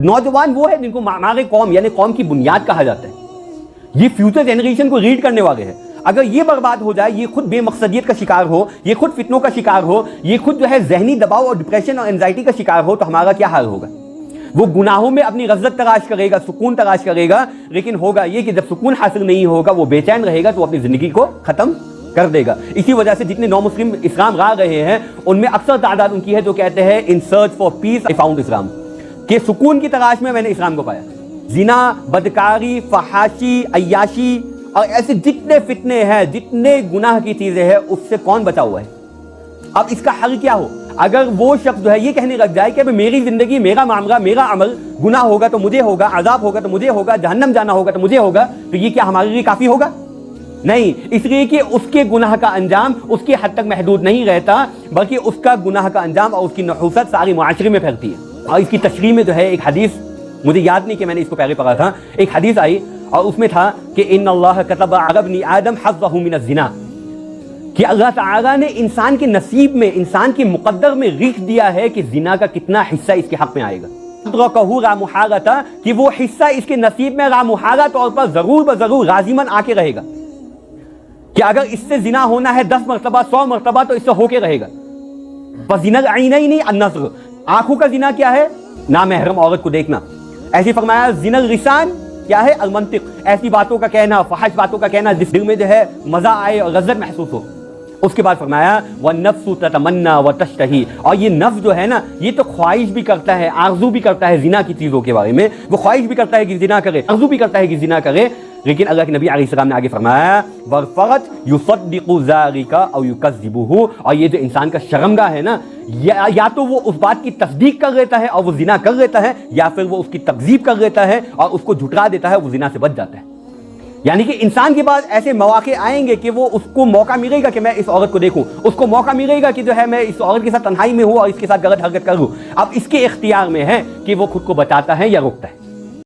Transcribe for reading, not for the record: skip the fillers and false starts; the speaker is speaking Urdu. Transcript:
نوجوان وہ ہے جن کو معمار قوم یعنی قوم کی بنیاد کہا جاتا ہے. یہ فیوچر جنریشن کو ریڈ کرنے والے ہیں. اگر یہ برباد ہو جائے، یہ خود بے مقصدیت کا شکار ہو، یہ خود فتنوں کا شکار ہو، یہ خود جو ہے ذہنی دباؤ اور ڈپریشن اور انزائٹی کا شکار ہو، تو ہمارا کیا حال ہوگا؟ وہ گناہوں میں اپنی لذت تلاش کرے گا، سکون تلاش کرے گا، لیکن ہوگا یہ کہ جب سکون حاصل نہیں ہوگا وہ بے چین رہے گا تو اپنی زندگی کو ختم کر دے گا. اسی وجہ سے جتنے نو مسلم اسلام لا رہے ہیں ان میں اکثر تعداد ان کی ہے جو کہتے ہیں in search for peace I found Islam, کہ سکون کی تلاش میں نے اسلام کو پایا. زنا، بدکاری، فحاشی، عیاشی اور ایسے جتنے فتنے ہیں، جتنے گناہ کی چیزیں ہیں، اس سے کون بچا ہوا ہے؟ اب اس کا حل کیا ہو؟ اگر وہ شخص جو ہے یہ کہنے لگ جائے کہ میری زندگی، میرا معاملہ، میرا عمل، گناہ ہوگا تو مجھے ہوگا، عذاب ہوگا تو مجھے ہوگا، جہنم جانا ہوگا تو مجھے ہوگا، تو یہ کیا ہمارے لیے کافی ہوگا؟ نہیں. اس لیے کہ اس کے گناہ کا انجام اس کی حد تک محدود نہیں رہتا، بلکہ اس کا گناہ کا انجام اور اس کی نحوست ساری معاشرے میں پھیلتی ہے. اور اس کی تشریح میں جو ہے ایک حدیث، مجھے یاد نہیں کہ میں نے اس کو پہلے پڑھا تھا، ایک حدیث آئی اور اس میں تھا کہ ان اللہ کتب علی ابن آدم حظہ من الزنا، کہ اللہ تعالیٰ نے انسان کے نصیب میں، انسان کے مقدر میں لکھ دیا ہے کہ زنا کا کتنا حصہ اس کے حق میں آئے گا. لا محالۃ، کہ وہ حصہ اس کے نصیب میں لا محالہ طور پر ضرور بضرور لازماً آ کے رہے گا، کہ اگر اس سے زنا ہونا ہے 10 مرتبہ 100 مرتبہ تو اس سے ہو کے رہے گا. بس زنا العینین النظر، آنکھوں کا زنا کیا ہے؟ نامحرم عورت کو دیکھنا. ایسے فرمایا زنا اللسان کیا ہے؟ المنطق، ایسی باتوں کا کہنا، فحش باتوں کا کہنا جس دل میں جو ہے مزہ آئے اور لذت محسوس ہو. اس کے بعد فرمایا والنفس تتمنى وتشتهي، اور یہ نفس جو ہے نا یہ تو خواہش بھی کرتا ہے، آرزو بھی کرتا ہے زنا کی چیزوں کے بارے میں، وہ خواہش بھی کرتا ہے کہ زنا کرے، آرزو بھی کرتا ہے کہ زنا کرے. لیکن اللہ کے نبی علیہ السلام نے آگے فرمایا والفرج يصدق ذلك او يكذبه، اور یہ جو انسان کا شرمگاہ ہے نا، یا تو وہ اس بات کی تصدیق کر لیتا ہے اور وہ زنا کر لیتا ہے، یا پھر وہ اس کی تکذیب کر لیتا ہے اور اس کو جھٹلا دیتا ہے، وہ زنا سے بچ جاتا ہے. یعنی کہ انسان کے پاس ایسے مواقع آئیں گے کہ وہ اس کو موقع ملے گا کہ میں اس عورت کو دیکھوں، اس کو موقع ملے گا کہ جو ہے میں اس عورت کے ساتھ تنہائی میں ہوں اور اس کے ساتھ غلط حرکت کروں. اب اس کے اختیار میں ہے کہ وہ خود کو بچاتا ہے یا روکتا ہے.